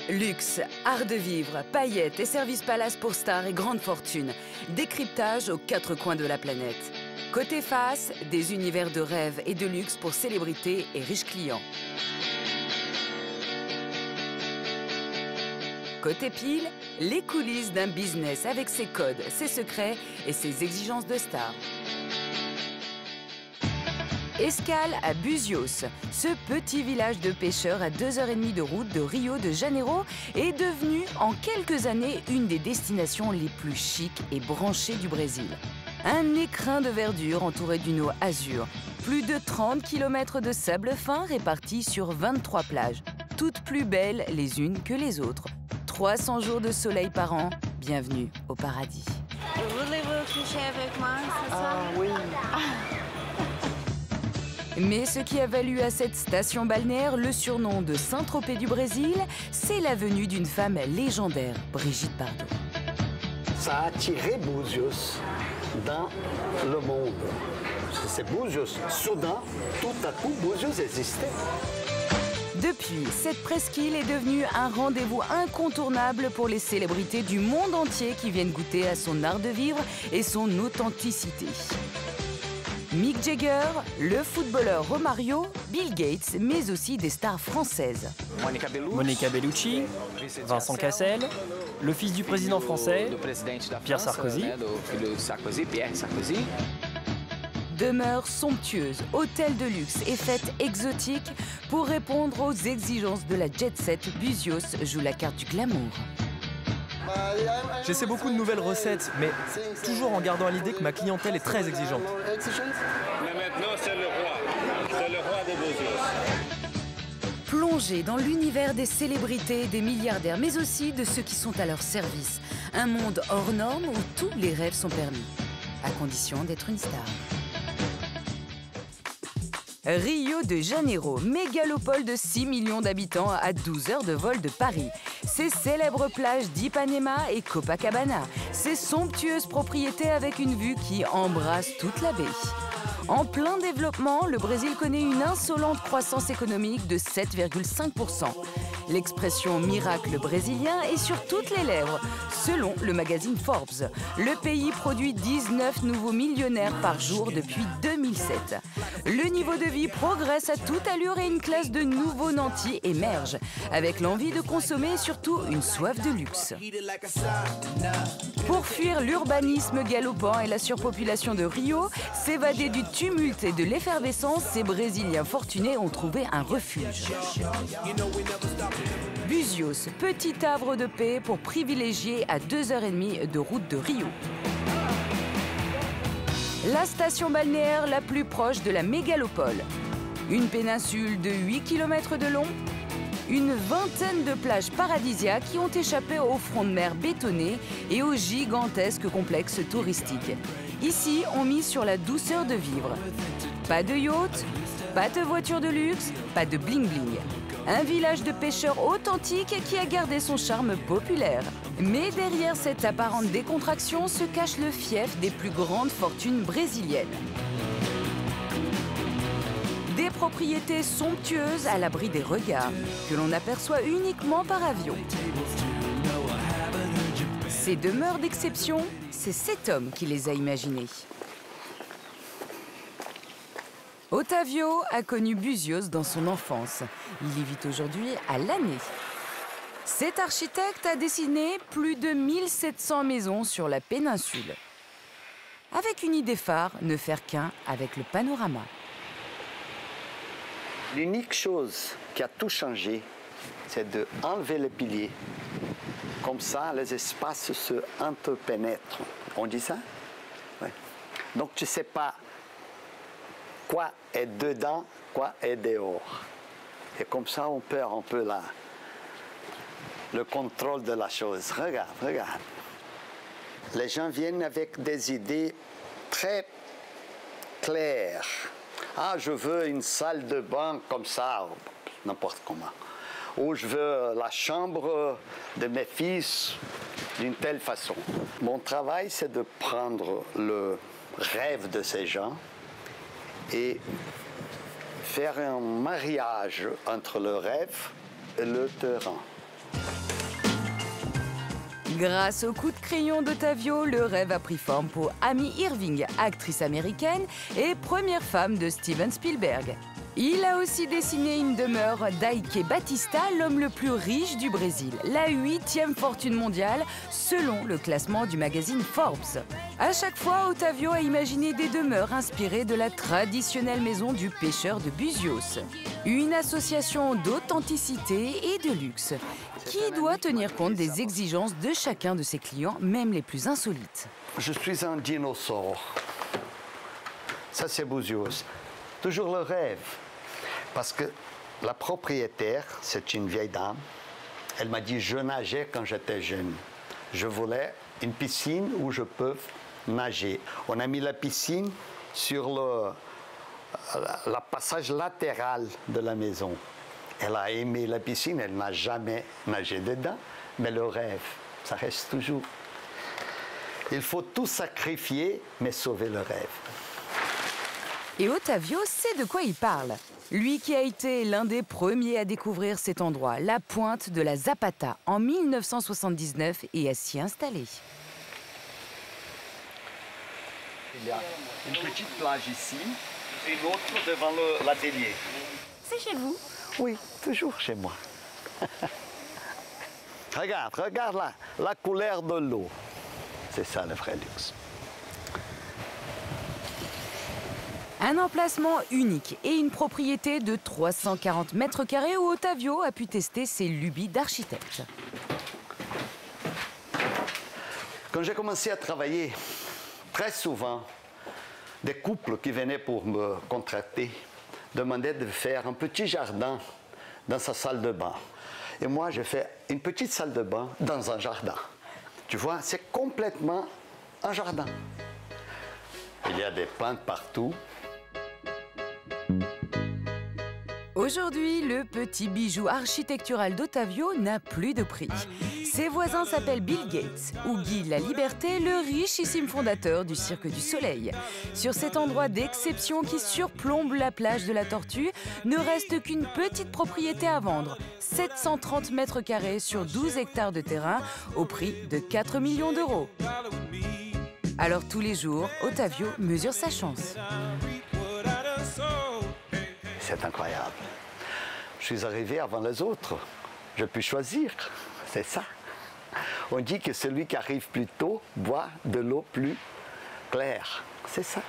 Luxe, art de vivre, paillettes et services palace pour stars et grande fortune. Décryptage aux quatre coins de la planète. Côté face, des univers de rêve et de luxe pour célébrités et riches clients. Côté pile, les coulisses d'un business avec ses codes, ses secrets et ses exigences de star. Escale à Buzios. Ce petit village de pêcheurs à 2h30 de route de Rio de Janeiro est devenu en quelques années une des destinations les plus chics et branchées du Brésil. Un écrin de verdure entouré d'une eau azur. Plus de 30 km de sable fin répartis sur 23 plages. Toutes plus belles les unes que les autres. 300 jours de soleil par an. Bienvenue au paradis. Voulez-vous coucher avec moi, c'est ça? Oui. Mais ce qui a valu à cette station balnéaire le surnom de Saint-Tropez du Brésil, c'est la venue d'une femme légendaire, Brigitte Bardot. Ça a attiré Buzios dans le monde. C'est Buzios. Soudain, tout à coup, Buzios existait. Depuis, cette presqu'île est devenue un rendez-vous incontournable pour les célébrités du monde entier qui viennent goûter à son art de vivre et son authenticité. Mick Jagger, le footballeur Romario, Bill Gates, mais aussi des stars françaises. Monica Bellucci, Vincent Cassel, le fils du président français, Pierre Sarkozy. Demeures somptueuses, hôtels de luxe et fêtes exotiques, pour répondre aux exigences de la jet-set, Buzios joue la carte du glamour. J'essaie beaucoup de nouvelles recettes, mais toujours en gardant à l'idée que ma clientèle est très exigeante. Mais maintenant, c'est le roi. C'est le roi de Buzios. Plongé dans l'univers des célébrités, des milliardaires, mais aussi de ceux qui sont à leur service. Un monde hors norme où tous les rêves sont permis, à condition d'être une star. Rio de Janeiro, mégalopole de 6 millions d'habitants à 12 heures de vol de Paris. Ses célèbres plages d'Ipanema et Copacabana. Ses somptueuses propriétés avec une vue qui embrasse toute la baie. En plein développement, le Brésil connaît une insolente croissance économique de 7,5%. L'expression « miracle brésilien » est sur toutes les lèvres, selon le magazine Forbes. Le pays produit 19 nouveaux millionnaires par jour depuis 2007. Le niveau de vie progresse à toute allure et une classe de nouveaux nantis émerge, avec l'envie de consommer et surtout une soif de luxe. Pour fuir l'urbanisme galopant et la surpopulation de Rio, s'évader du tumulte et de l'effervescence, ces Brésiliens fortunés ont trouvé un refuge. Buzios, petit havre de paix pour privilégier à 2h30 de route de Rio. La station balnéaire la plus proche de la mégalopole. Une péninsule de 8 km de long, une vingtaine de plages paradisiaques qui ont échappé au front de mer bétonné et au gigantesque complexe touristique. Ici, on mise sur la douceur de vivre. Pas de yacht, pas de voiture de luxe, pas de bling-bling. Un village de pêcheurs authentique qui a gardé son charme populaire. Mais derrière cette apparente décontraction se cache le fief des plus grandes fortunes brésiliennes. Des propriétés somptueuses à l'abri des regards, que l'on aperçoit uniquement par avion. Ces demeures d'exception, c'est cet homme qui les a imaginées. Otavio a connu Buzios dans son enfance. Il y vit aujourd'hui à l'année. Cet architecte a dessiné plus de 1700 maisons sur la péninsule. Avec une idée phare, ne faire qu'un avec le panorama. L'unique chose qui a tout changé, c'est d'enlever les piliers. Comme ça, les espaces se interpénètrent. On dit ça? Oui. Donc, tu ne sais pas quoi est dedans, quoi est dehors. Et comme ça, on perd un peu le contrôle de la chose. Regarde, regarde. Les gens viennent avec des idées très claires. Ah, je veux une salle de bain comme ça, n'importe comment. Ou je veux la chambre de mes fils d'une telle façon. Mon travail, c'est de prendre le rêve de ces gens et faire un mariage entre le rêve et le terrain. Grâce au coup de crayon d'Ottavio, le rêve a pris forme pour Amy Irving, actrice américaine et première femme de Steven Spielberg. Il a aussi dessiné une demeure d'Ike Batista, l'homme le plus riche du Brésil, la 8e fortune mondiale selon le classement du magazine Forbes. À chaque fois, Ottavio a imaginé des demeures inspirées de la traditionnelle maison du pêcheur de Buzios. Une association d'authenticité et de luxe qui doit tenir compte des exigences de chacun de ses clients, même les plus insolites. Je suis un dinosaure. Ça, c'est Buzios. Toujours le rêve. Parce que la propriétaire, c'est une vieille dame, elle m'a dit je nageais quand j'étais jeune. Je voulais une piscine où je peux nager. On a mis la piscine sur le passage latéral de la maison. Elle a aimé la piscine, elle n'a jamais nagé dedans, mais le rêve, ça reste toujours. Il faut tout sacrifier, mais sauver le rêve. Et Ottavio sait de quoi il parle. Lui qui a été l'un des premiers à découvrir cet endroit, la pointe de la Zapata, en 1979 et à s'y installer. Il y a une petite plage ici et une autre devant l'atelier. C'est chez vous? Oui, toujours chez moi. Regarde la couleur de l'eau. C'est ça le vrai luxe. Un emplacement unique et une propriété de 340 mètres carrés où Ottavio a pu tester ses lubies d'architecte. Quand j'ai commencé à travailler, très souvent, des couples qui venaient pour me contracter demandaient de faire un petit jardin dans sa salle de bain. Et moi, j'ai fait une petite salle de bain dans un jardin. Tu vois, c'est complètement un jardin. Il y a des plantes partout. Aujourd'hui, le petit bijou architectural d'Ottavio n'a plus de prix. Ses voisins s'appellent Bill Gates ou Guy La Liberté, le richissime fondateur du Cirque du Soleil. Sur cet endroit d'exception qui surplombe la plage de la Tortue, ne reste qu'une petite propriété à vendre. 730 mètres carrés sur 12 hectares de terrain au prix de 4 millions d'euros. Alors tous les jours, Ottavio mesure sa chance. C'est incroyable. Je suis arrivé avant les autres. Je peux choisir. C'est ça. On dit que celui qui arrive plus tôt boit de l'eau plus claire. C'est ça.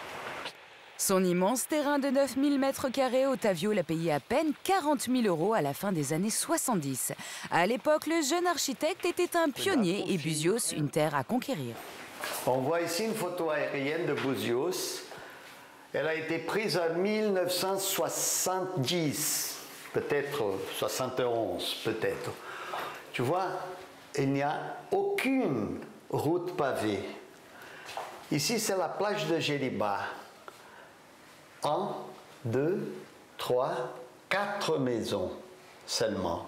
Son immense terrain de 9000 mètres carrés, Ottavio l'a payé à peine 40 000 euros à la fin des années 70. À l'époque, le jeune architecte était un pionnier et Buzios une terre à conquérir. On voit ici une photo aérienne de Buzios. Elle a été prise en 1970, peut-être 71, peut-être. Tu vois, il n'y a aucune route pavée. Ici, c'est la plage de Jeliba. 1, 2, 3, 4 maisons seulement.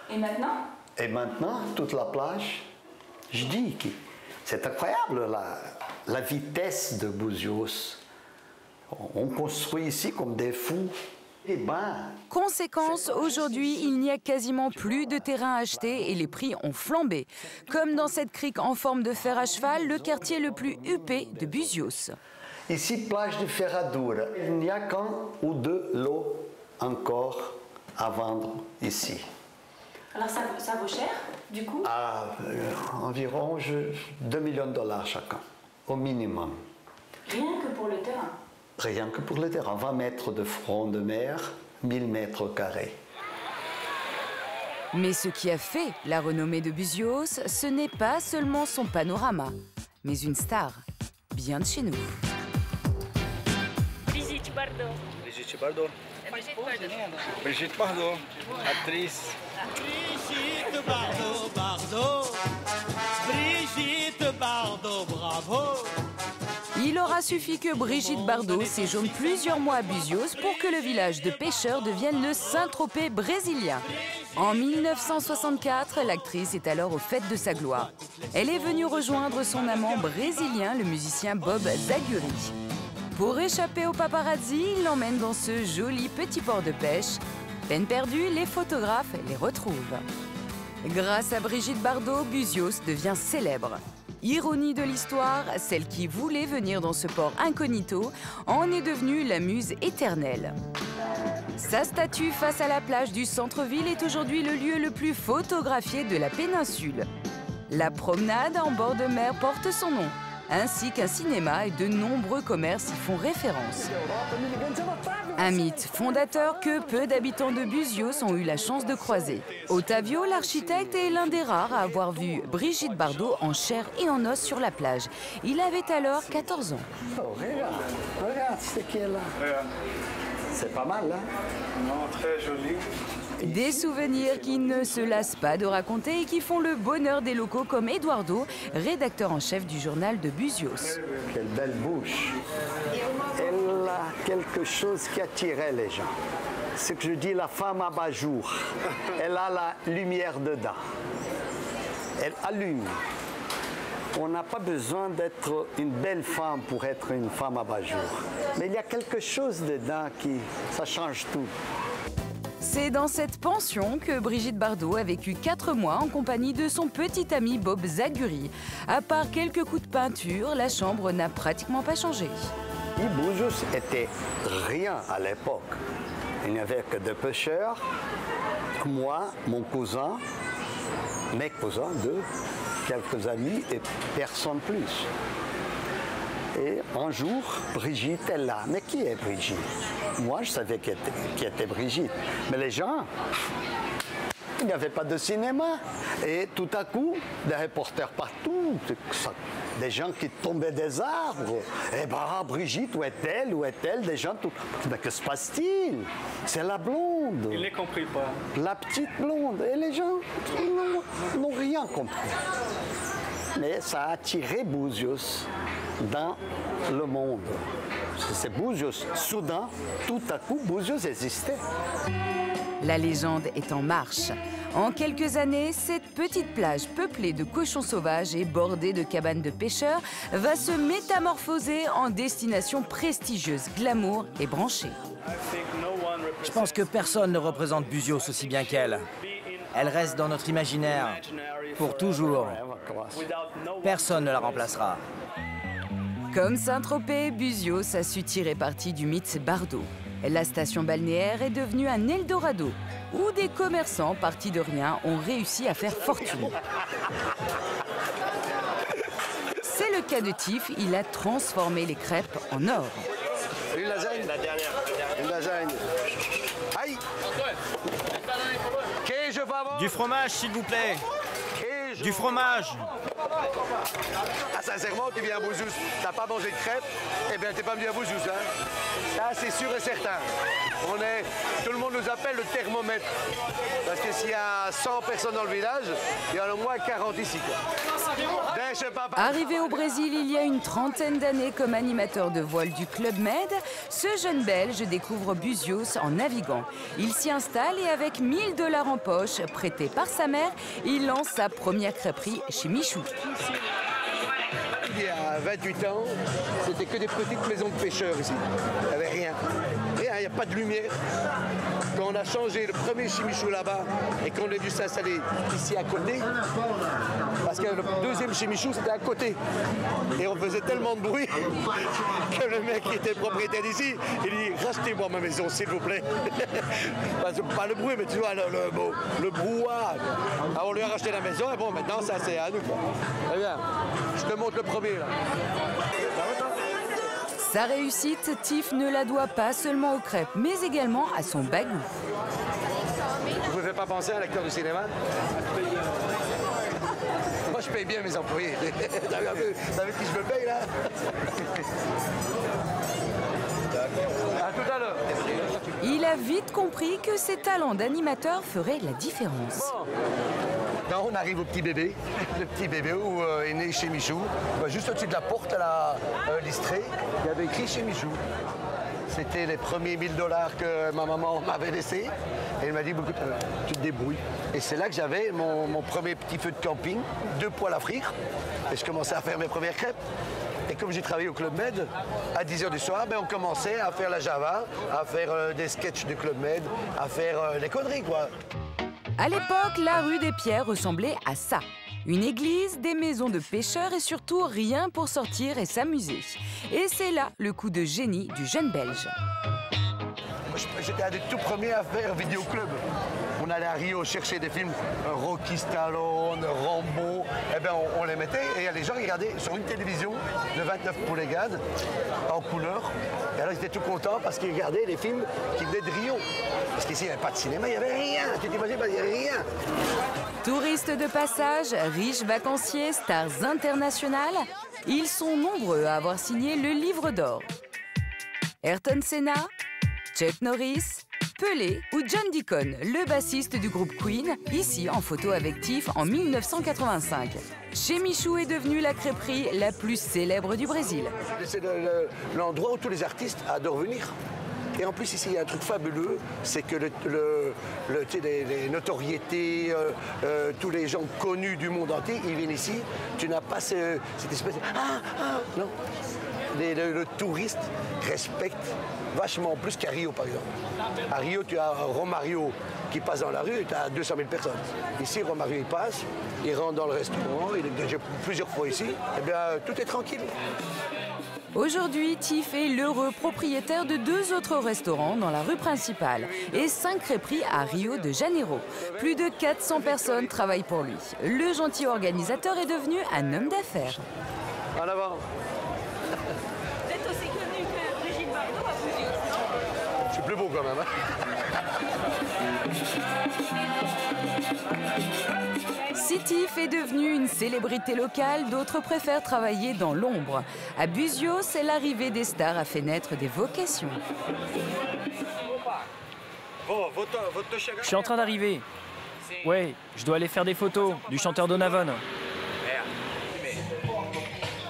Et maintenant? Et maintenant, toute la plage, je dis que c'est incroyable la vitesse de Buzios. On construit ici comme des fous. Eh ben, conséquence, aujourd'hui, il n'y a quasiment plus de terrain acheté et les prix ont flambé. Comme dans cette crique en forme de fer à cheval, le quartier le plus huppé de Buzios. Ici, plage de Ferradura. Il n'y a qu'un ou deux lots encore à vendre ici. Alors ça vaut cher, du coup? Environ 2 millions de dollars chacun, au minimum. Rien que pour le terrain? Rien que pour le terrain. 20 mètres de front de mer, 1000 mètres carrés. Mais ce qui a fait la renommée de Buzios, ce n'est pas seulement son panorama, mais une star, bien de chez nous. Brigitte Bardot. Brigitte Bardot. Brigitte Bardot, actrice. Brigitte Bardot, Bardot. Brigitte Bardot, bravo. Il aura suffi que Brigitte Bardot séjourne plusieurs mois à Buzios pour que le village de pêcheurs devienne le Saint-Tropez brésilien. En 1964, l'actrice est alors au faîtes de sa gloire. Elle est venue rejoindre son amant brésilien, le musicien Bob Zaguri. Pour échapper aux paparazzi, il l'emmène dans ce joli petit port de pêche. Peine perdue, les photographes les retrouvent. Grâce à Brigitte Bardot, Buzios devient célèbre. Ironie de l'histoire, celle qui voulait venir dans ce port incognito en est devenue la muse éternelle. Sa statue face à la plage du centre-ville est aujourd'hui le lieu le plus photographié de la péninsule. La promenade en bord de mer porte son nom, ainsi qu'un cinéma et de nombreux commerces y font référence. Un mythe fondateur que peu d'habitants de Buzios ont eu la chance de croiser. Ottavio, l'architecte, est l'un des rares à avoir vu Brigitte Bardot en chair et en os sur la plage. Il avait alors 14 ans. Oh, regarde ce qui est là. C'est pas mal, hein? Non, très joli. Des souvenirs qui ne se lassent pas de raconter et qui font le bonheur des locaux comme Eduardo, rédacteur en chef du journal de Buzios. Quelle belle bouche. Elle a quelque chose qui attirait les gens. Ce que je dis, la femme abat-jour. Elle a la lumière dedans. Elle allume. On n'a pas besoin d'être une belle femme pour être une femme abat-jour. Mais il y a quelque chose dedans qui, ça change tout. C'est dans cette pension que Brigitte Bardot a vécu 4 mois en compagnie de son petit ami Bob Zaguri. À part quelques coups de peinture, la chambre n'a pratiquement pas changé. Buzios était rien à l'époque. Il n'y avait que des pêcheurs, moi, mon cousin, mes cousins, quelques amis et personne plus. Et un jour, Brigitte est là. Mais qui est Brigitte? Moi, je savais qui était Brigitte. Mais les gens, il n'y avait pas de cinéma. Et tout à coup, des reporters partout, des gens qui tombaient des arbres. Eh bien, Brigitte, où est-elle? Où est-elle? Des gens, tout... Mais que se passe-t-il? C'est la blonde. Il ne compris pas. La petite blonde. Et les gens n'ont rien compris. Mais ça a attiré Buzios dans le monde. C'est Buzios. Soudain, tout à coup, Buzios existait. La légende est en marche. En quelques années, cette petite plage peuplée de cochons sauvages et bordée de cabanes de pêcheurs va se métamorphoser en destination prestigieuse, glamour et branchée. Je pense que personne ne représente Buzios aussi bien qu'elle. Elle reste dans notre imaginaire pour toujours. Personne ne la remplacera. Comme Saint-Tropez, Buzios a su tirer parti du mythe Bardot. La station balnéaire est devenue un Eldorado, où des commerçants partis de rien ont réussi à faire fortune. C'est le cas de Tiff, il a transformé les crêpes en or. Une lasagne? La dernière. Une lasagne. Aïe! Du fromage, s'il vous plaît. Du fromage. Ah, sincèrement, tu viens à Buzios, t'as pas mangé de crêpes, eh bien, t'es pas venu à Buzios, hein. Ça, c'est sûr et certain. Tout le monde nous appelle le thermomètre. Parce que s'il y a 100 personnes dans le village, il y en a au moins 40 ici, quoi. Arrivé au Brésil il y a une trentaine d'années comme animateur de voile du Club Med, ce jeune Belge découvre Buzios en naviguant. Il s'y installe et avec 1 000 $ en poche, prêtés par sa mère, il lance sa première crêperie chez Michou. Il y a 28 ans, c'était que des petites maisons de pêcheurs ici. Il n'y avait rien. Rien, il n'y a pas de lumière. Quand on a changé le premier chez Michou là-bas et qu'on a dû s'installer ici à côté, parce que le deuxième chez Michou c'était à côté. Et on faisait tellement de bruit que le mec qui était propriétaire d'ici, il dit rachetez-moi ma maison s'il vous plaît. Pas le bruit, mais tu vois le brouhaha. Alors on lui a racheté la maison et bon maintenant ça c'est à nous. Très bien, je te montre le premier là. Sa réussite, Tiff ne la doit pas seulement aux crêpes, mais également à son bagou. Vous ne pouvez pas penser à un acteur de cinéma? Moi, je paye bien mes employés. T'as vu qui je me paye, là? À tout à l'heure. Il a vite compris que ses talents d'animateur feraient la différence. Quand on arrive au petit bébé, le petit bébé où est né chez Michou, juste au-dessus de la porte, à la listrée, il y avait écrit chez Michou. C'était les premiers 1 000 $ que ma maman m'avait laissés. Et elle m'a dit, tu te débrouilles. Et c'est là que j'avais mon premier petit feu de camping, 2 poêles à frire. Et je commençais à faire mes premières crêpes. Et comme j'ai travaillé au Club Med, à 10h du soir, on commençait à faire la Java, à faire des sketchs du Club Med, à faire des conneries, quoi. À l'époque, la rue des Pierres ressemblait à ça. Une église, des maisons de pêcheurs et surtout rien pour sortir et s'amuser. Et c'est là le coup de génie du jeune Belge. J'étais un des tout premiers à faire vidéoclub. On allait à Rio chercher des films, Rocky Stallone, Rambo. Eh bien, on les mettait et les gens regardaient sur une télévision de 29 poulegades en couleur. Et alors, ils étaient tout contents parce qu'ils regardaient les films qui venaient de Rio. Parce qu'ici, il n'y avait pas de cinéma, il n'y avait rien. Tu t'imagines, il n'y avait rien. Touristes de passage, riches vacanciers, stars internationales, ils sont nombreux à avoir signé le livre d'or. Ayrton Senna, Chuck Norris, Pelé ou John Deacon, le bassiste du groupe Queen, ici en photo avec Tiff en 1985. Chez Michou est devenue la crêperie la plus célèbre du Brésil. C'est l'endroit où tous les artistes adorent venir. Et en plus, ici, il y a un truc fabuleux, c'est que les notoriétés, tous les gens connus du monde entier, ils viennent ici. Tu n'as pas cette espèce de... non. Le touriste respecte vachement plus qu'à Rio, par exemple. À Rio, tu as Romario qui passe dans la rue et tu as 200 000 personnes. Ici, Romario, il passe, il rentre dans le restaurant, il est déjà plusieurs fois ici. Eh bien, tout est tranquille. Aujourd'hui, Tiff est l'heureux propriétaire de 2 autres restaurants dans la rue principale et 5 crêperies à Rio de Janeiro. Plus de 400 personnes travaillent pour lui. Le gentil organisateur est devenu un homme d'affaires. En avant. Vous êtes aussi connu que Brigitte Bardot à Buzios. C'est plus beau quand même. Si Tiff est devenu une célébrité locale, d'autres préfèrent travailler dans l'ombre. À Buzios, l'arrivée des stars a fait naître des vocations. Je suis en train d'arriver. Ouais, je dois aller faire des photos du chanteur Donovan.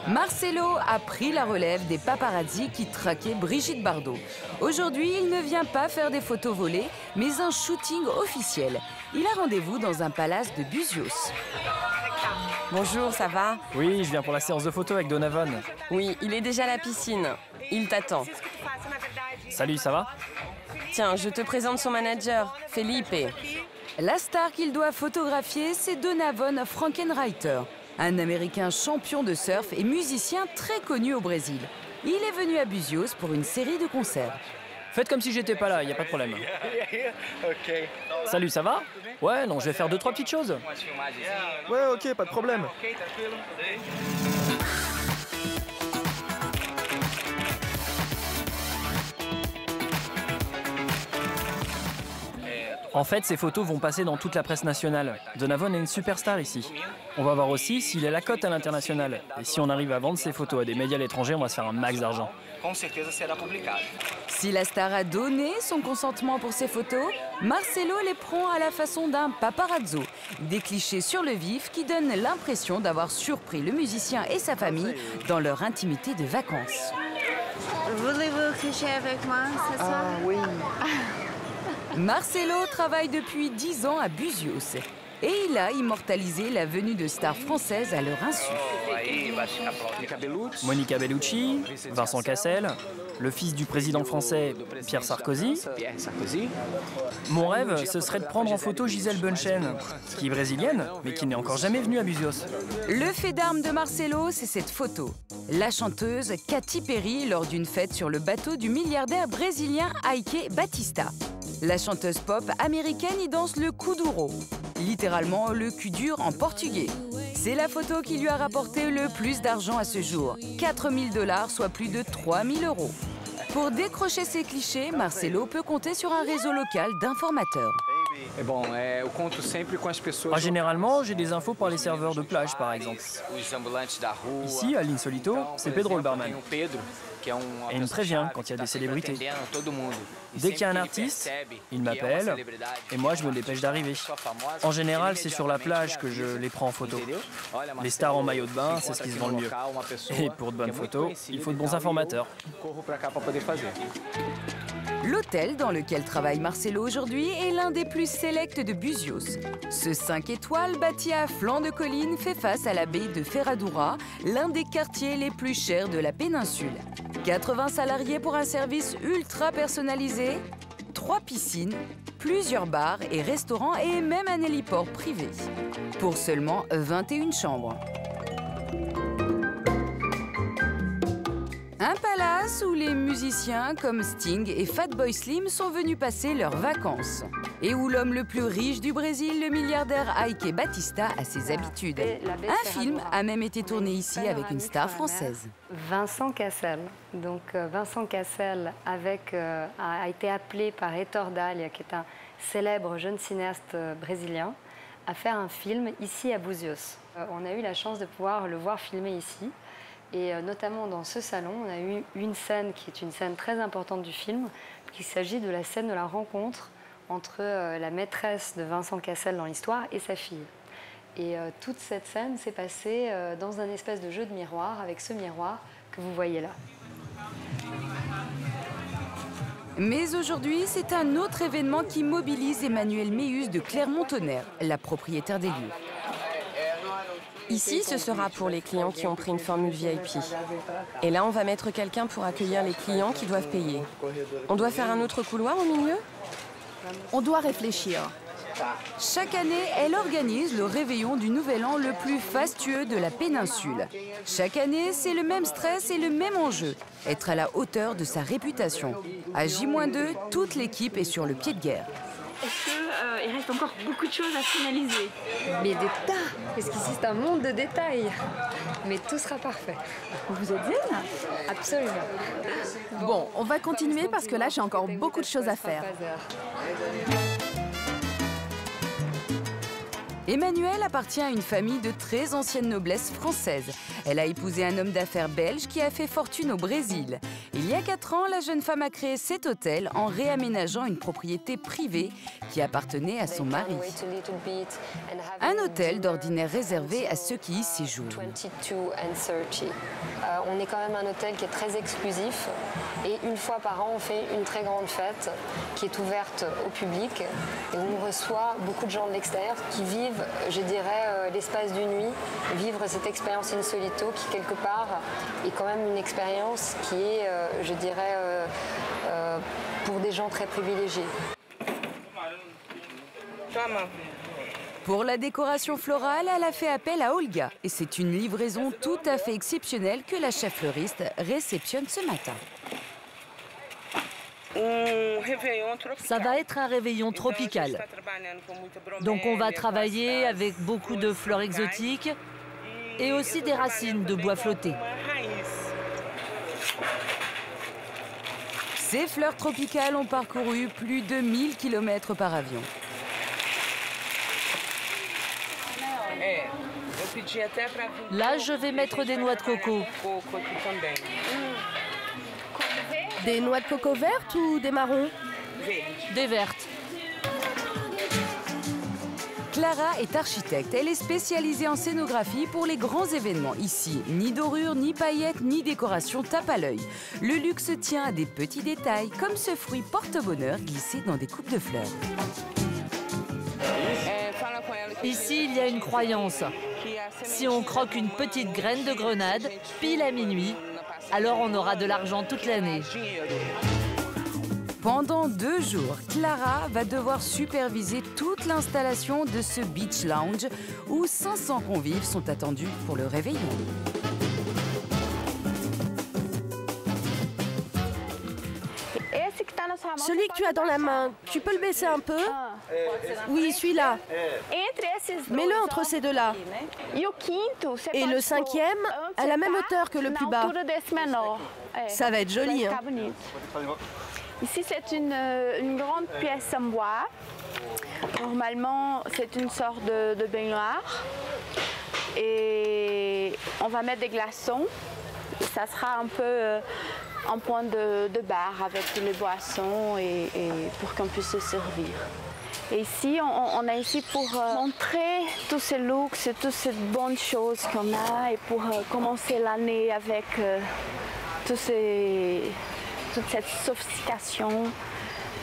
Marcelo a pris la relève des paparazzi qui traquaient Brigitte Bardot. Aujourd'hui, il ne vient pas faire des photos volées, mais un shooting officiel. Il a rendez-vous dans un palace de Buzios. Bonjour, ça va? Oui, je viens pour la séance de photos avec Donovan. Oui, il est déjà à la piscine. Il t'attend. Salut, ça va? Tiens, je te présente son manager, Felipe. La star qu'il doit photographier, c'est Donovan Frankenreiter, un Américain champion de surf et musicien très connu au Brésil. Il est venu à Buzios pour une série de concerts. Faites comme si j'étais pas là, y a pas de problème. Salut, ça va? Ouais, non, je vais faire 2-3 petites choses. Ouais, ok, pas de problème. En fait, ces photos vont passer dans toute la presse nationale. Donovan est une superstar ici. On va voir aussi s'il est la cote à l'international. Et si on arrive à vendre ces photos à des médias à l'étranger, on va se faire un max d'argent. Si la star a donné son consentement pour ces photos, Marcelo les prend à la façon d'un paparazzo. Des clichés sur le vif qui donnent l'impression d'avoir surpris le musicien et sa famille dans leur intimité de vacances. Voulez-vous coucher avec moi ce soir? Oui. Marcelo travaille depuis 10 ans à Buzios et il a immortalisé la venue de stars françaises à leur insu. Monica Bellucci, Vincent Cassel, le fils du président français Pierre Sarkozy. Mon rêve, ce serait de prendre en photo Gisèle Bündchen, qui est brésilienne, mais qui n'est encore jamais venue à Buzios. Le fait d'armes de Marcelo, c'est cette photo. La chanteuse Katy Perry lors d'une fête sur le bateau du milliardaire brésilien Ike Batista. La chanteuse pop américaine y danse le kuduro, littéralement le cul dur en portugais. C'est la photo qui lui a rapporté le plus d'argent à ce jour, 4 000 $, soit plus de 3 000 €. Pour décrocher ces clichés, Marcelo peut compter sur un réseau local d'informateurs. Généralement, j'ai des infos par les serveurs de plage, par exemple. Ici, à l'Insolito, c'est Pedro le barman. Et il me prévient quand il y a des célébrités. Dès qu'il y a un artiste, il m'appelle et moi je me dépêche d'arriver. En général, c'est sur la plage que je les prends en photo. Les stars en maillot de bain, c'est ce qui se vend le mieux. Et pour de bonnes photos, il faut de bons informateurs. L'hôtel dans lequel travaille Marcelo aujourd'hui est l'un des plus sélects de Buzios. Ce 5 étoiles bâti à flanc de colline fait face à la baie de Ferradura, l'un des quartiers les plus chers de la péninsule. 80 salariés pour un service ultra personnalisé, 3 piscines, plusieurs bars et restaurants et même un héliport privé. Pour seulement 21 chambres. Un palace où les musiciens comme Sting et Fatboy Slim sont venus passer leurs vacances. Et où l'homme le plus riche du Brésil, le milliardaire Ike Batista, a ses habitudes. Un film a même été tourné ici avec une star française. Vincent Cassel. Donc Vincent Cassel a été appelé par Heitor Dália, qui est un célèbre jeune cinéaste brésilien, à faire un film ici à Buzios. On a eu la chance de pouvoir le voir filmer ici. Et notamment dans ce salon, on a eu une scène qui est une scène très importante du film, qu'il s'agit de la scène de la rencontre entre la maîtresse de Vincent Cassel dans l'histoire et sa fille. Et toute cette scène s'est passée dans un espèce de jeu de miroir, avec ce miroir que vous voyez là. Mais aujourd'hui, c'est un autre événement qui mobilise Emmanuelle Méus de Clermont-Tonnerre, la propriétaire des lieux. Ici, ce sera pour les clients qui ont pris une formule VIP. Et là, on va mettre quelqu'un pour accueillir les clients qui doivent payer. On doit faire un autre couloir au milieu? On doit réfléchir. Chaque année, elle organise le réveillon du Nouvel An le plus fastueux de la péninsule. Chaque année, c'est le même stress et le même enjeu, être à la hauteur de sa réputation. À J-2, toute l'équipe est sur le pied de guerre. Est-ce qu'il reste encore beaucoup de choses à finaliser? Mais des tas! Parce qu'ici, c'est un monde de détails. Mais tout sera parfait. Vous êtes zen? Absolument. Bon, on va continuer parce que là, j'ai encore beaucoup de choses à faire. Emmanuelle appartient à une famille de très ancienne noblesse française. Elle a épousé un homme d'affaires belge qui a fait fortune au Brésil. Il y a 4 ans, la jeune femme a créé cet hôtel en réaménageant une propriété privée qui appartenait à son mari. Un hôtel d'ordinaire réservé à ceux qui y séjournent. On est quand même un hôtel qui est très exclusif et une fois par an, on fait une très grande fête qui est ouverte au public et où on reçoit beaucoup de gens de l'extérieur qui vivent, je dirais, l'espace d'une nuit, vivre cette expérience in solito qui, quelque part, est quand même une expérience qui est, je dirais, pour des gens très privilégiés. Pour la décoration florale, elle a fait appel à Olga. Et c'est une livraison tout à fait exceptionnelle que la chef fleuriste réceptionne ce matin. Ça va être un réveillon tropical. Donc on va travailler avec beaucoup de fleurs exotiques et aussi des racines de bois flotté. Ces fleurs tropicales ont parcouru plus de 1000 km par avion. Là, je vais mettre des noix de coco. Des noix de coco vertes ou des marrons? Des vertes. Clara est architecte. Elle est spécialisée en scénographie pour les grands événements. Ici, ni dorure, ni paillettes, ni décoration tape à l'œil. Le luxe tient à des petits détails, comme ce fruit porte-bonheur glissé dans des coupes de fleurs. Ici, il y a une croyance. Si on croque une petite graine de grenade, pile à minuit, alors on aura de l'argent toute l'année. Pendant 2 jours, Clara va devoir superviser toute l'installation de ce beach lounge où 500 convives sont attendus pour le réveillon. Celui que tu as dans la main, tu peux le baisser un peu? Oui, celui-là. Mets-le entre ces deux-là. Et le 5e, à la même hauteur que le plus bas. Ça va être joli, hein? Ici, c'est une grande pièce en bois. Normalement, c'est une sorte de baignoire. Et on va mettre des glaçons. Ça sera un peu un point de bar avec les boissons et pour qu'on puisse se servir. Et ici, on est ici pour montrer tous ces looks et toutes ces bonnes choses qu'on a et pour commencer l'année avec toute cette sophistication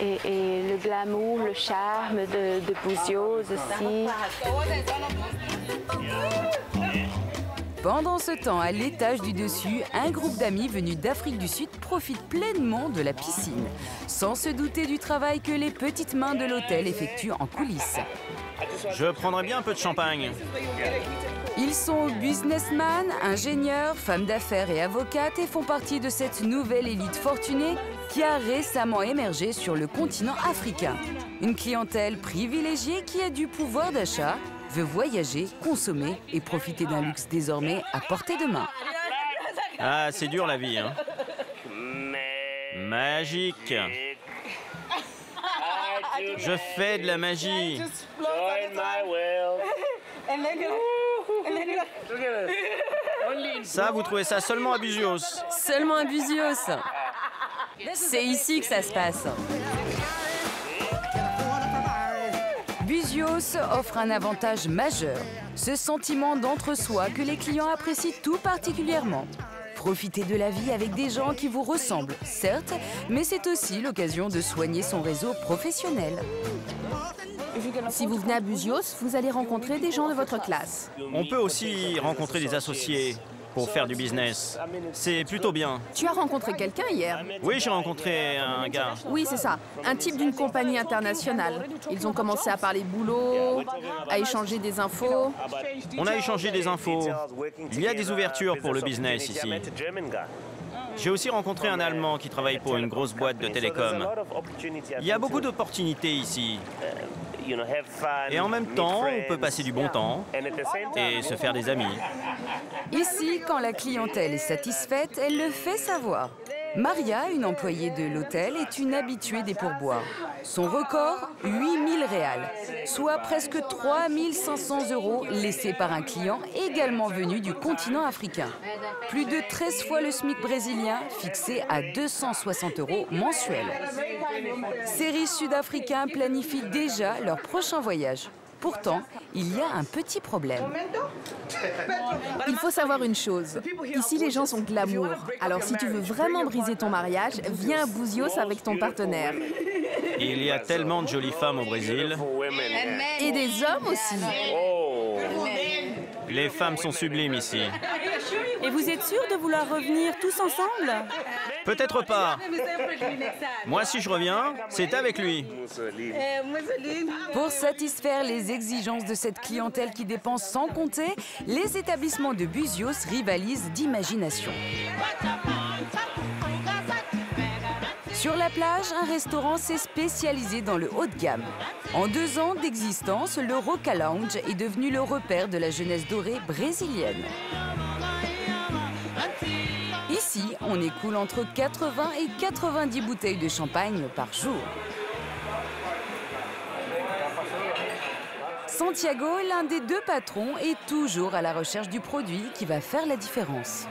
et le glamour, le charme de Buzios aussi. Pendant ce temps, à l'étage du dessus, un groupe d'amis venus d'Afrique du Sud profite pleinement de la piscine, sans se douter du travail que les petites mains de l'hôtel effectuent en coulisses. Je prendrais bien un peu de champagne. Ils sont businessmen, ingénieurs, femmes d'affaires et avocates et font partie de cette nouvelle élite fortunée qui a récemment émergé sur le continent africain. Une clientèle privilégiée qui a du pouvoir d'achat, veut voyager, consommer et profiter d'un luxe désormais à portée de main. Ah, c'est dur la vie, hein. Magique. Je fais de la magie. Ça, vous trouvez ça seulement à Buzios? Seulement à Buzios. C'est ici que ça se passe. Buzios offre un avantage majeur, ce sentiment d'entre-soi que les clients apprécient tout particulièrement. Profitez de la vie avec des gens qui vous ressemblent, certes, mais c'est aussi l'occasion de soigner son réseau professionnel. Si vous venez à Buzios, vous allez rencontrer des gens de votre classe. On peut aussi rencontrer des associés pour faire du business. C'est plutôt bien. Tu as rencontré quelqu'un hier? Oui, j'ai rencontré un gars. Oui, c'est ça. Un type d'une compagnie internationale. Ils ont commencé à parler boulot, à échanger des infos. On a échangé des infos. Il y a des ouvertures pour le business ici. J'ai aussi rencontré un Allemand qui travaille pour une grosse boîte de télécom. Il y a beaucoup d'opportunités ici. Et en même temps, on peut passer du bon temps et se faire des amis. Ici, quand la clientèle est satisfaite, elle le fait savoir. Maria, une employée de l'hôtel, est une habituée des pourboires. Son record, 8000 réals, soit presque 3500 € laissés par un client également venu du continent africain. Plus de 13 fois le SMIC brésilien, fixé à 260 € mensuels. Ces riches Sud-Africains planifient déjà leur prochain voyage. Pourtant, il y a un petit problème. Il faut savoir une chose. Ici, les gens sont glamour. Alors, si tu veux vraiment briser ton mariage, viens à Buzios avec ton partenaire. Il y a tellement de jolies femmes au Brésil. Et des hommes aussi. Les femmes sont sublimes ici. Et vous êtes sûr de vouloir revenir tous ensemble? Peut-être pas. Moi, si je reviens, c'est avec lui. Pour satisfaire les exigences de cette clientèle qui dépense sans compter, les établissements de Buzios rivalisent d'imagination. Sur la plage, un restaurant s'est spécialisé dans le haut de gamme. En 2 ans d'existence, le Roca Lounge est devenu le repère de la jeunesse dorée brésilienne. Ici, on écoule entre 80 et 90 bouteilles de champagne par jour. Santiago, l'un des 2 patrons, est toujours à la recherche du produit qui va faire la différence.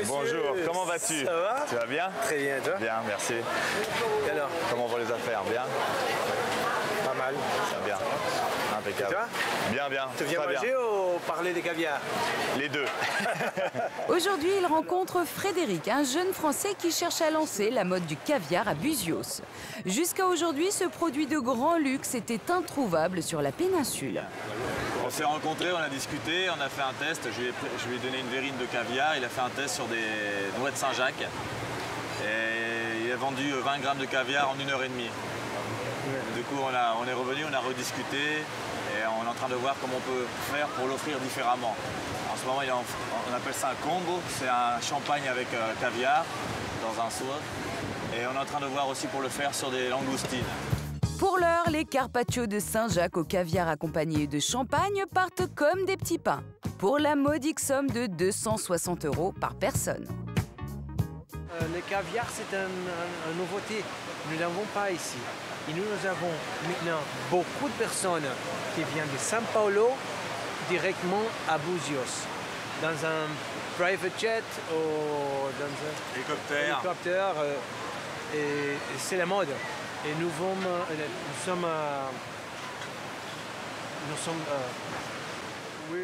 Bonjour, comment vas-tu? Ça va? Tu vas bien? Très bien, toi? Bien, merci. Et alors? Comment vont les affaires? Bien? Pas mal. Ça bien. Impeccable. Et toi? Bien, bien. Tu viens manger ou parler des caviars? Les deux. Aujourd'hui, il rencontre Frédéric, un jeune Français qui cherche à lancer la mode du caviar à Buzios. Jusqu'à aujourd'hui, ce produit de grand luxe était introuvable sur la péninsule. On s'est rencontrés, on a discuté, on a fait un test. Je lui ai donné une verrine de caviar. Il a fait un test sur des noix de Saint-Jacques. Et il a vendu 20 grammes de caviar en 1h30. Du coup, on est revenu, on a rediscuté. Et on est en train de voir comment on peut faire pour l'offrir différemment. En ce moment, on appelle ça un combo. C'est un champagne avec caviar dans un seau. Et on est en train de voir aussi pour le faire sur des langoustines. Pour l'heure, les carpaccio de Saint-Jacques au caviar accompagnés de champagne partent comme des petits pains, pour la modique somme de 260 € par personne. Le caviar, c'est une nouveauté. Nous n'avons pas ici. Et nous avons maintenant beaucoup de personnes qui viennent de São Paulo directement à Buzios, dans un private jet ou dans un hélicoptère. Et c'est la mode. Et nous sommes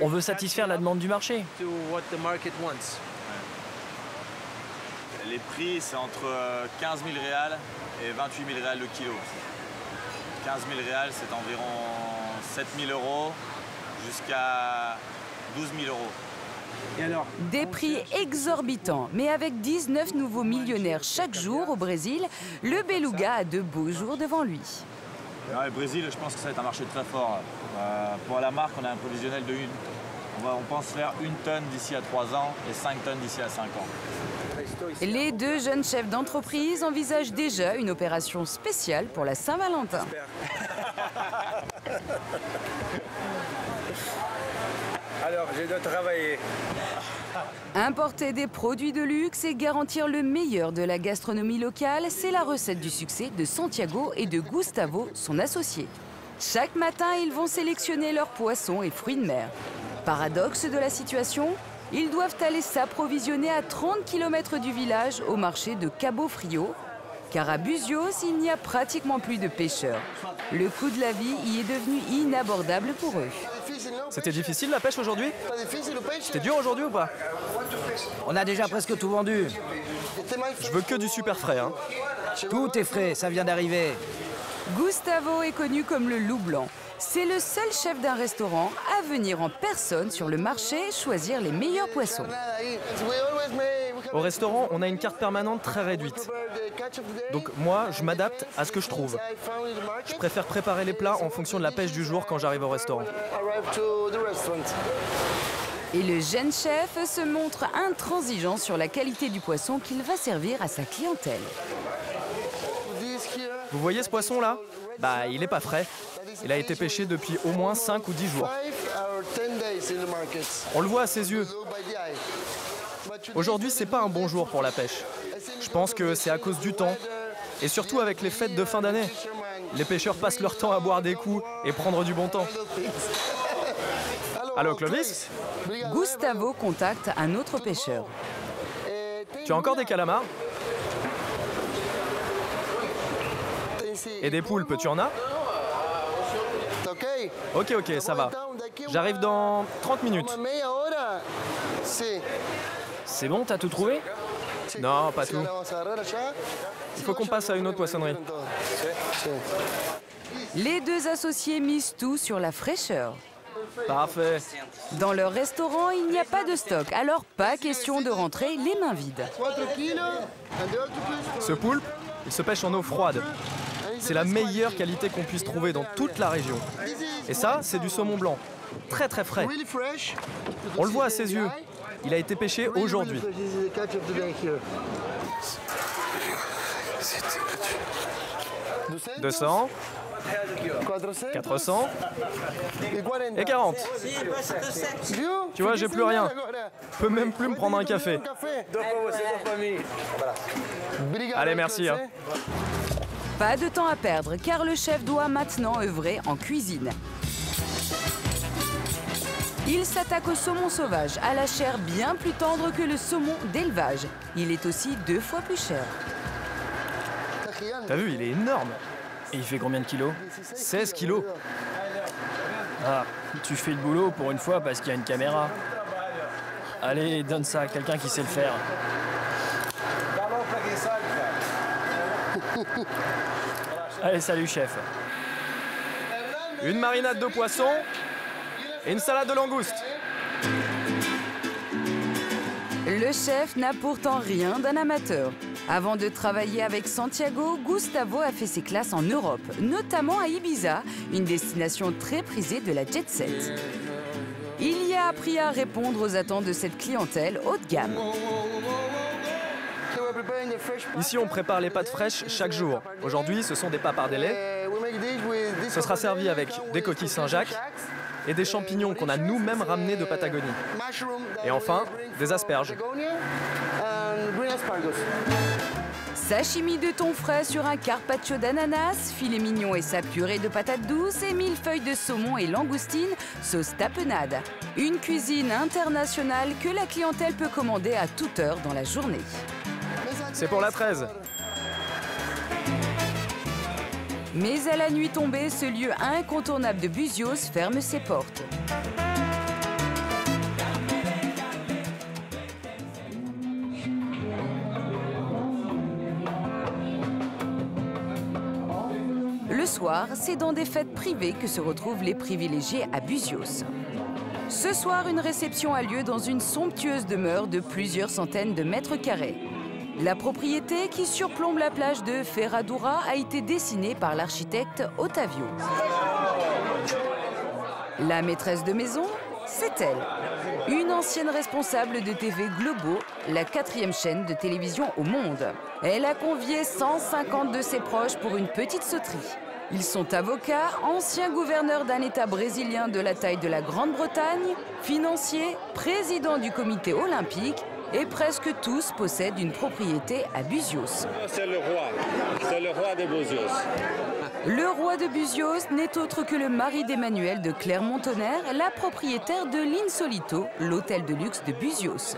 On veut satisfaire la demande du marché. Les prix, c'est entre 15 000 réals et 28 000 réals le kilo. 15 000 réals, c'est environ 7 000 € jusqu'à 12 000 euros. Et alors, des prix exorbitants, mais avec 19 nouveaux millionnaires chaque jour au Brésil, le beluga a de beaux jours devant lui. Ouais, le Brésil, je pense que ça va être un marché très fort. Pour la marque, on a un prévisionnel de on pense faire 1 tonne d'ici à 3 ans et 5 tonnes d'ici à 5 ans. Les deux jeunes chefs d'entreprise envisagent déjà une opération spéciale pour la Saint-Valentin. Alors, je dois travailler. Importer des produits de luxe et garantir le meilleur de la gastronomie locale, c'est la recette du succès de Santiago et de Gustavo, son associé. Chaque matin, ils vont sélectionner leurs poissons et fruits de mer. Paradoxe de la situation, ils doivent aller s'approvisionner à 30 km du village au marché de Cabo Frio, car à Buzios, il n'y a pratiquement plus de pêcheurs. Le coût de la vie y est devenu inabordable pour eux. C'était difficile la pêche aujourd'hui? C'était dur aujourd'hui ou pas? On a déjà presque tout vendu. Je veux que du super frais, hein. Tout est frais, ça vient d'arriver. Gustavo est connu comme le loup blanc. C'est le seul chef d'un restaurant à venir en personne sur le marché choisir les meilleurs poissons. Au restaurant, on a une carte permanente très réduite. Donc moi, je m'adapte à ce que je trouve. Je préfère préparer les plats en fonction de la pêche du jour quand j'arrive au restaurant. Et le jeune chef se montre intransigeant sur la qualité du poisson qu'il va servir à sa clientèle. Vous voyez ce poisson-là? Bah, il n'est pas frais. Il a été pêché depuis au moins 5 ou 10 jours. On le voit à ses yeux. Aujourd'hui, c'est pas un bon jour pour la pêche. Je pense que c'est à cause du temps. Et surtout avec les fêtes de fin d'année. Les pêcheurs passent leur temps à boire des coups et prendre du bon temps. Allô, Clovis? Gustavo contacte un autre pêcheur. Tu as encore des calamars? Et des poulpes, tu en as? Ok, ça va. J'arrive dans 30 minutes. C'est bon, t'as tout trouvé? Non, pas tout. Il faut qu'on passe à une autre poissonnerie. Les deux associés misent tout sur la fraîcheur. Parfait. Dans leur restaurant, il n'y a pas de stock, alors pas question de rentrer les mains vides. Ce poulpe, il se pêche en eau froide. C'est la meilleure qualité qu'on puisse trouver dans toute la région. Et ça, c'est du saumon blanc. Très très frais. On le voit à ses yeux. Il a été pêché aujourd'hui. 200, 400 et 40. Tu vois, j'ai plus rien. Je peux même plus me prendre un café. Allez, merci. Hein. Pas de temps à perdre, car le chef doit maintenant œuvrer en cuisine. Il s'attaque au saumon sauvage, à la chair bien plus tendre que le saumon d'élevage. Il est aussi 2 fois plus cher. T'as vu, il est énorme. Et il fait combien de kilos? 16 kilos. Ah, tu fais le boulot pour une fois parce qu'il y a une caméra. Allez, donne ça à quelqu'un qui sait le faire. Allez, salut chef. Une marinade de poisson et une salade de langoustes. Le chef n'a pourtant rien d'un amateur. Avant de travailler avec Santiago, Gustavo a fait ses classes en Europe, notamment à Ibiza, une destination très prisée de la jet set. Il y a appris à répondre aux attentes de cette clientèle haut de gamme. Ici, on prépare les pâtes fraîches chaque jour. Aujourd'hui, ce sont des papardelles. Ce sera servi avec des coquilles Saint-Jacques et des champignons qu'on a nous-mêmes ramenés de Patagonie. Et enfin, des asperges. Sashimi de thon frais sur un carpaccio d'ananas, filet mignon et sa purée de patates douces et millefeuilles de saumon et langoustine, sauce tapenade. Une cuisine internationale que la clientèle peut commander à toute heure dans la journée. C'est pour la 13. Mais à la nuit tombée, ce lieu incontournable de Buzios ferme ses portes. Le soir, c'est dans des fêtes privées que se retrouvent les privilégiés à Buzios. Ce soir, une réception a lieu dans une somptueuse demeure de plusieurs centaines de mètres carrés. La propriété qui surplombe la plage de Ferradura a été dessinée par l'architecte Ottavio. La maîtresse de maison, c'est elle. Une ancienne responsable de TV Globo, la 4e chaîne de télévision au monde. Elle a convié 150 de ses proches pour une petite sauterie. Ils sont avocats, anciens gouverneurs d'un État brésilien de la taille de la Grande-Bretagne, financiers, président du comité olympique, et presque tous possèdent une propriété à Buzios. C'est le roi de Buzios. Le roi de Buzios n'est autre que le mari d'Emmanuel de Clermont-Tonnerre, la propriétaire de l'Insolito, l'hôtel de luxe de Buzios.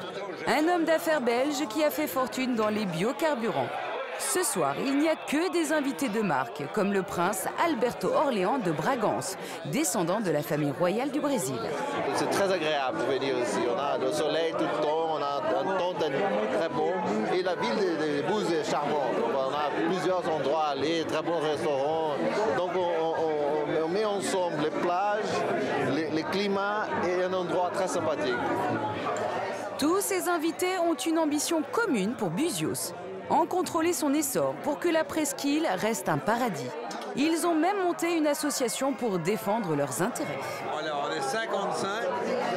Un homme d'affaires belge qui a fait fortune dans les biocarburants. Ce soir, il n'y a que des invités de marque, comme le prince Alberto Orléans de Bragance, descendant de la famille royale du Brésil. C'est très agréable de venir ici. On a le soleil tout le temps, on a un temps très beau. Et la ville de Bouzios est charmante. On a plusieurs endroits à aller, très bons restaurants. Donc on met ensemble les plages, les climats et un endroit très sympathique. Tous ces invités ont une ambition commune pour Buzios. En contrôler son essor pour que la presqu'île reste un paradis. Ils ont même monté une association pour défendre leurs intérêts. Alors, on est 55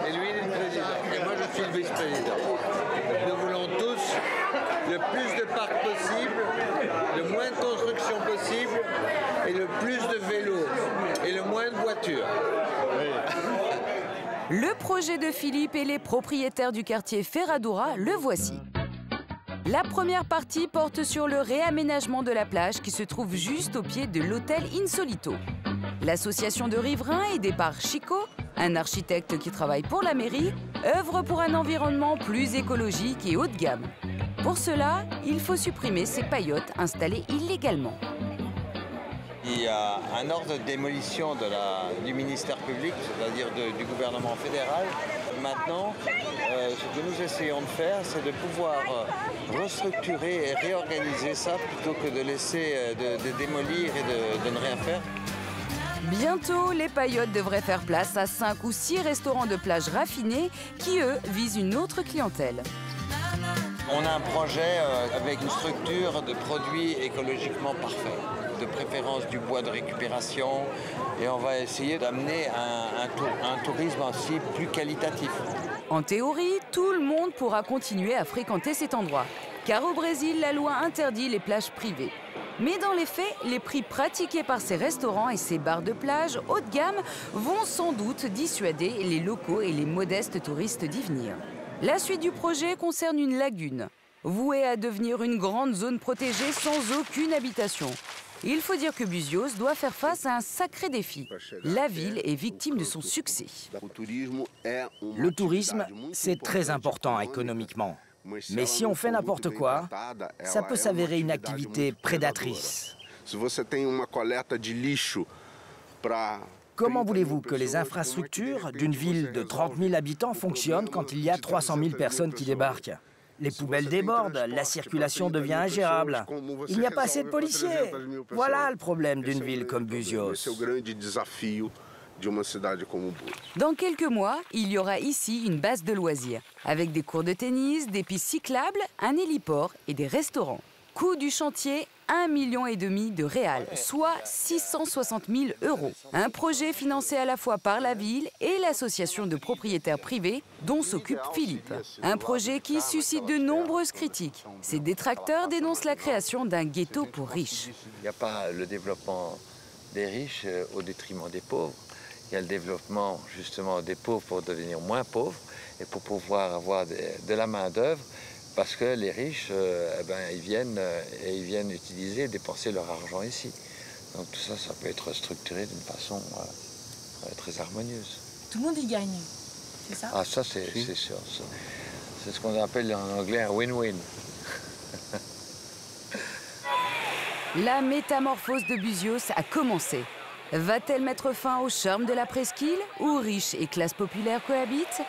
et lui, il est le président. Et moi, je suis le vice-président. Nous voulons tous le plus de parcs possible, le moins de construction possible et le plus de vélos et le moins de voitures. Le projet de Philippe et les propriétaires du quartier Ferradura, le voici. La première partie porte sur le réaménagement de la plage qui se trouve juste au pied de l'hôtel Insolito. L'association de riverains aidée par Chico, un architecte qui travaille pour la mairie, œuvre pour un environnement plus écologique et haut de gamme. Pour cela, il faut supprimer ces paillotes installées illégalement. Il y a un ordre de démolition du ministère public, c'est-à-dire du gouvernement fédéral. Maintenant, ce que nous essayons de faire, c'est de pouvoir restructurer et réorganiser ça plutôt que de laisser de démolir et de ne rien faire. Bientôt, les paillotes devraient faire place à 5 ou 6 restaurants de plage raffinés qui, eux, visent une autre clientèle. On a un projet avec une structure de produits écologiquement parfaits, de préférence du bois de récupération, et on va essayer d'amener un tourisme aussi plus qualitatif. En théorie, tout le monde pourra continuer à fréquenter cet endroit, car au Brésil, la loi interdit les plages privées. Mais dans les faits, les prix pratiqués par ces restaurants et ces bars de plage haut de gamme vont sans doute dissuader les locaux et les modestes touristes d'y venir. La suite du projet concerne une lagune, vouée à devenir une grande zone protégée sans aucune habitation. Il faut dire que Buzios doit faire face à un sacré défi. La ville est victime de son succès. Le tourisme, c'est très important économiquement. Mais si on fait n'importe quoi, ça peut s'avérer une activité prédatrice. Comment voulez-vous que les infrastructures d'une ville de 30 000 habitants fonctionnent quand il y a 300 000 personnes qui débarquent? Les poubelles débordent, la circulation devient ingérable. Il n'y a pas assez de policiers. Voilà le problème d'une ville comme Buzios. Dans quelques mois, il y aura ici une base de loisirs, avec des cours de tennis, des pistes cyclables, un héliport et des restaurants. Coût du chantier, 1,5 million de réals, soit 660 000 €. Un projet financé à la fois par la ville et l'association de propriétaires privés dont s'occupe Philippe. Un projet qui suscite de nombreuses critiques. Ses détracteurs dénoncent la création d'un ghetto pour riches. Il n'y a pas le développement des riches au détriment des pauvres. Il y a le développement justement des pauvres pour devenir moins pauvres et pour pouvoir avoir de la main-d'œuvre. Parce que les riches, ils viennent utiliser, dépenser leur argent ici. Donc tout ça, ça peut être structuré d'une façon très harmonieuse. Tout le monde y gagne, c'est ça? Ah, ça, c'est sûr. C'est ce qu'on appelle en anglais un win-win. La métamorphose de Buzios a commencé. Va-t-elle mettre fin au charme de la presqu'île, où riches et classes populaires cohabitent?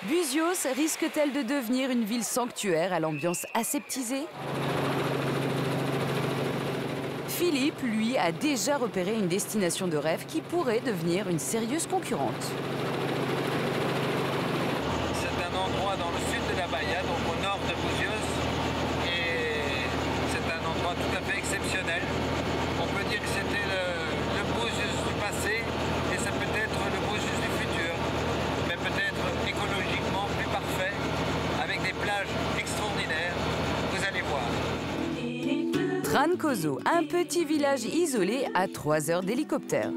Buzios risque-t-elle de devenir une ville sanctuaire à l'ambiance aseptisée? Philippe, lui, a déjà repéré une destination de rêve qui pourrait devenir une sérieuse concurrente. C'est un endroit dans le sud de la Bahia, donc au nord de Buzios, et c'est un endroit tout à fait exceptionnel. On peut dire que c'était le Buzios du passé, et ça peut être le Buzios du futur, mais peut-être écologiquement plus parfait, avec des plages extraordinaires, vous allez voir. Trancoso, un petit village isolé à 3 heures d'hélicoptère.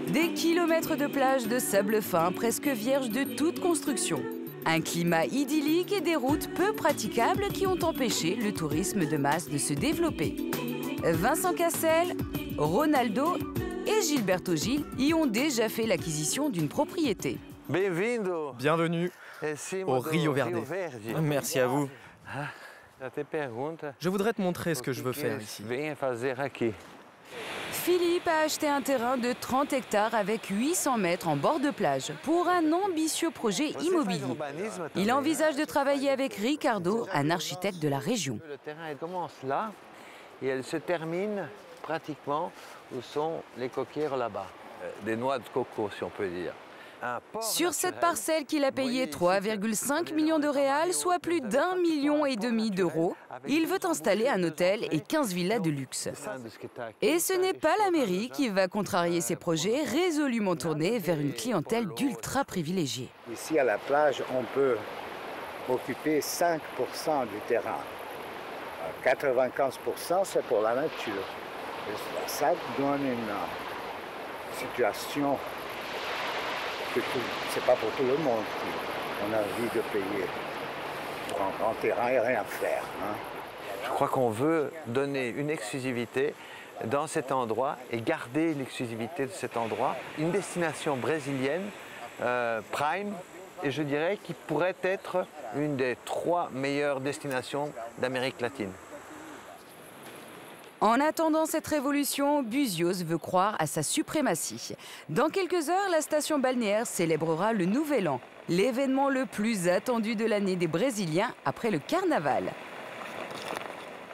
Des kilomètres de plages de sable fin presque vierges de toute construction. Un climat idyllique et des routes peu praticables qui ont empêché le tourisme de masse de se développer. Vincent Cassel, Ronaldo et Gilberto Gil y ont déjà fait l'acquisition d'une propriété. Bienvenue au Rio Verde. Merci à vous. Je voudrais te montrer ce que je veux faire ici. Philippe a acheté un terrain de 30 hectares avec 800 mètres en bord de plage pour un ambitieux projet immobilier. Il envisage de travailler avec Ricardo, un architecte de la région. Le terrain elle commence là et elle se termine pratiquement où sont les coquières là-bas. Des noix de coco, si on peut dire. Sur cette parcelle qu'il a payé 3,5 millions de réals, soit plus d'1,5 million d'euros, il veut installer un hôtel et 15 villas de luxe. Et ce n'est pas la mairie qui va contrarier ses projets résolument tournés vers une clientèle d'ultra privilégiés. Ici à la plage, on peut occuper 5% du terrain. 95% c'est pour la nature. Et ça donne une situation que c'est pas pour tout le monde qu'on a envie de payer pour un grand terrain et rien faire. Hein. Je crois qu'on veut donner une exclusivité dans cet endroit et garder l'exclusivité de cet endroit. Une destination brésilienne, prime, et je dirais qui pourrait être une des 3 meilleures destinations d'Amérique latine. En attendant cette révolution, Buzios veut croire à sa suprématie. Dans quelques heures, la station balnéaire célébrera le Nouvel An, l'événement le plus attendu de l'année des Brésiliens après le carnaval.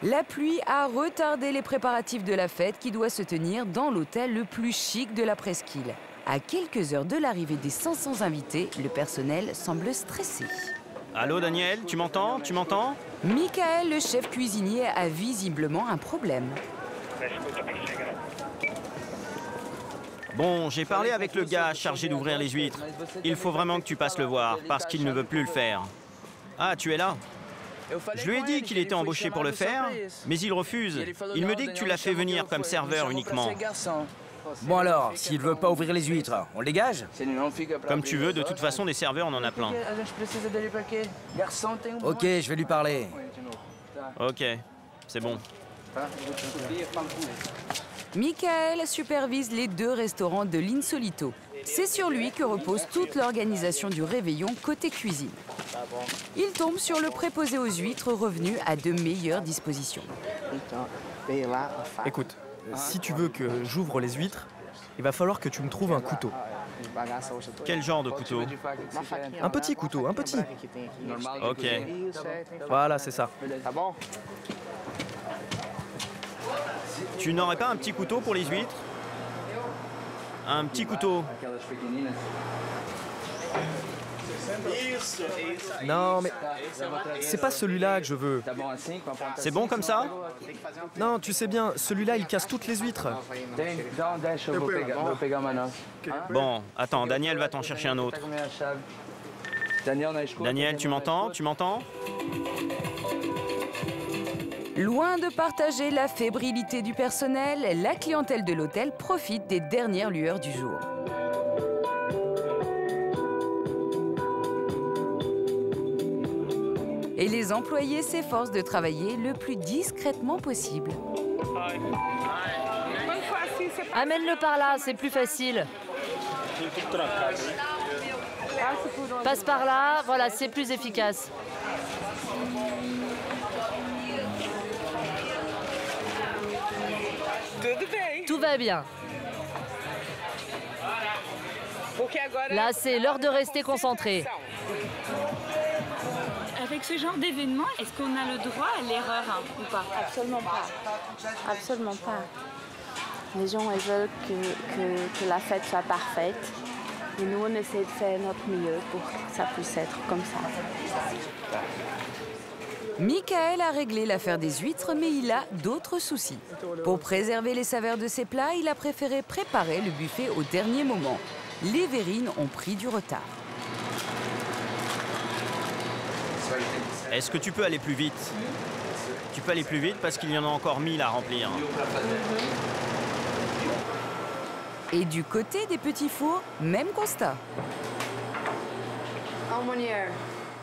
La pluie a retardé les préparatifs de la fête qui doit se tenir dans l'hôtel le plus chic de la presqu'île. À quelques heures de l'arrivée des 500 invités, le personnel semble stressé. Allô Daniel, tu m'entends? Tu m'entends? Michael, le chef cuisinier, a visiblement un problème. Bon, j'ai parlé avec le gars chargé d'ouvrir les huîtres. Il faut vraiment que tu passes le voir, parce qu'il ne veut plus le faire. Ah, tu es là? Je lui ai dit qu'il était embauché pour le faire, mais il refuse. Il me dit que tu l'as fait venir comme serveur uniquement. Bon alors, s'il veut pas ouvrir les huîtres, on les gage? Comme tu veux, de toute façon, des serveurs, on en a plein. Ok, je vais lui parler. Ok, c'est bon. Michael supervise les 2 restaurants de l'Insolito. C'est sur lui que repose toute l'organisation du réveillon côté cuisine. Il tombe sur le préposé aux huîtres revenu à de meilleures dispositions. Écoute, si tu veux que j'ouvre les huîtres, il va falloir que tu me trouves un couteau. Quel genre de couteau? Un petit couteau, un petit. Ok. Voilà, c'est ça. Tu n'aurais pas un petit couteau pour les huîtres? Un petit couteau. Non, mais c'est pas celui-là que je veux. C'est bon comme ça? Non, tu sais bien, celui-là, il casse toutes les huîtres. Bon, attends, Daniel va t'en chercher un autre. Daniel, tu m'entends? Tu m'entends? Loin de partager la fébrilité du personnel, la clientèle de l'hôtel profite des dernières lueurs du jour. Et les employés s'efforcent de travailler le plus discrètement possible. Amène-le par là, c'est plus facile. Passe par là, voilà, c'est plus efficace. Tout va bien. Là, c'est l'heure de rester concentré. avec ce genre d'événement, est-ce qu'on a le droit à l'erreur ou pas? Absolument pas. Absolument pas. Les gens ils veulent que la fête soit parfaite. Et nous, on essaie de faire notre mieux pour que ça puisse être comme ça. Michael a réglé l'affaire des huîtres, mais il a d'autres soucis. Pour préserver les saveurs de ses plats, il a préféré préparer le buffet au dernier moment. Les verrines ont pris du retard. Est-ce que tu peux aller plus vite? Tu peux aller plus vite parce qu'il y en a encore 1000 à remplir. Et du côté des petits fours, même constat.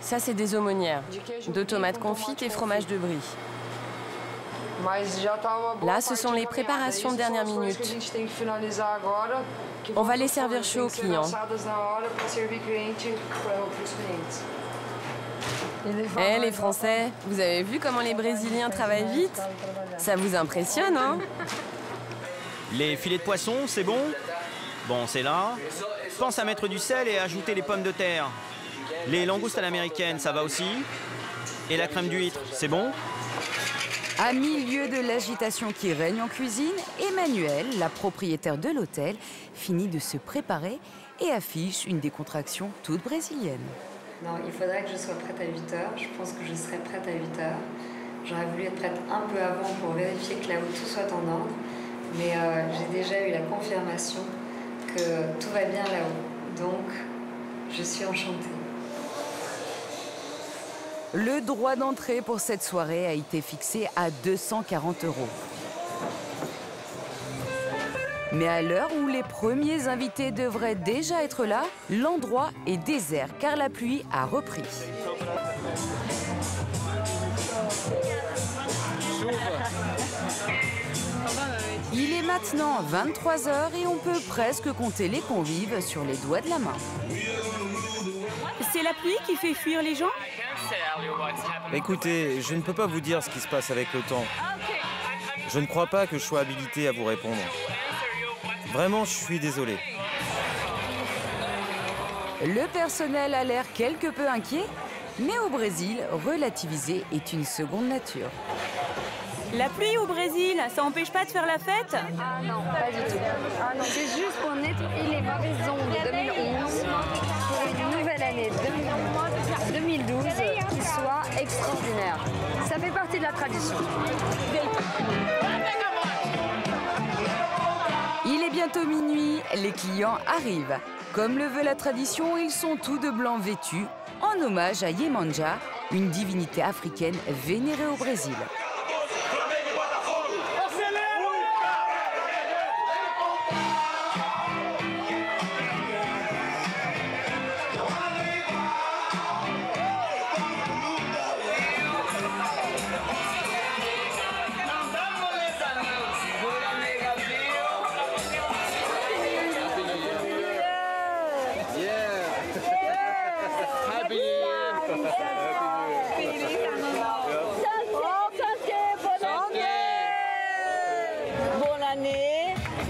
Ça, c'est des aumônières, de tomates confites et fromage de brie. Là, ce sont les préparations de dernière minute. On va les servir chauds aux clients. Eh, les Français, vous avez vu comment les Brésiliens travaillent vite? Ça vous impressionne, hein? Les filets de poisson, c'est bon? Bon, c'est là. Pense à mettre du sel et à ajouter les pommes de terre. Les langoustes à l'américaine, ça va aussi? Et la crème d'huître, c'est bon? À milieu de l'agitation qui règne en cuisine, Emmanuelle, la propriétaire de l'hôtel, finit de se préparer et affiche une décontraction toute brésilienne. Non, il faudrait que je sois prête à 8 h. Je pense que je serai prête à 8 h. J'aurais voulu être prête un peu avant pour vérifier que là-haut tout soit en ordre. Mais j'ai déjà eu la confirmation que tout va bien là-haut. Donc, je suis enchantée. Le droit d'entrée pour cette soirée a été fixé à 240 €. Mais à l'heure où les premiers invités devraient déjà être là, l'endroit est désert car la pluie a repris. Il est maintenant 23 h et on peut presque compter les convives sur les doigts de la main. C'est la pluie qui fait fuir les gens? Écoutez, je ne peux pas vous dire ce qui se passe avec le temps. Je ne crois pas que je sois habilité à vous répondre. Vraiment, je suis désolé. Le personnel a l'air quelque peu inquiet, mais au Brésil, relativiser est une seconde nature. La pluie au Brésil, ça empêche pas de faire la fête? Ah non, pas du tout. Ah non, c'est juste pour nettoyer les mauvaises ondes de 2011 pour une nouvelle année 2012 qui soit extraordinaire. Ça fait partie de la tradition. Il est bientôt minuit, les clients arrivent. Comme le veut la tradition, ils sont tous de blanc vêtus, en hommage à Yemanja, une divinité africaine vénérée au Brésil.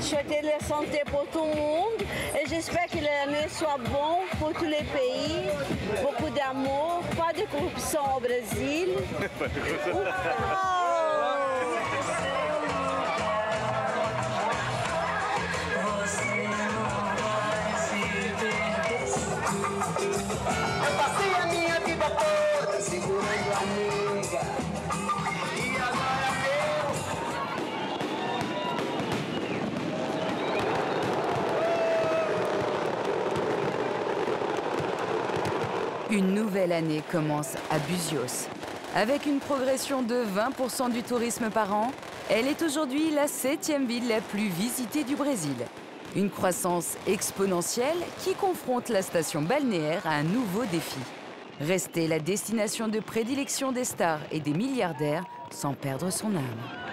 Souhaiter la santé pour tout le monde et j'espère que l'année soit bonne pour tous les pays. Beaucoup d'amour, pas de corruption au Brésil. Une nouvelle année commence à Buzios. Avec une progression de 20% du tourisme par an, elle est aujourd'hui la 7e ville la plus visitée du Brésil. Une croissance exponentielle qui confronte la station balnéaire à un nouveau défi. Rester la destination de prédilection des stars et des milliardaires sans perdre son âme.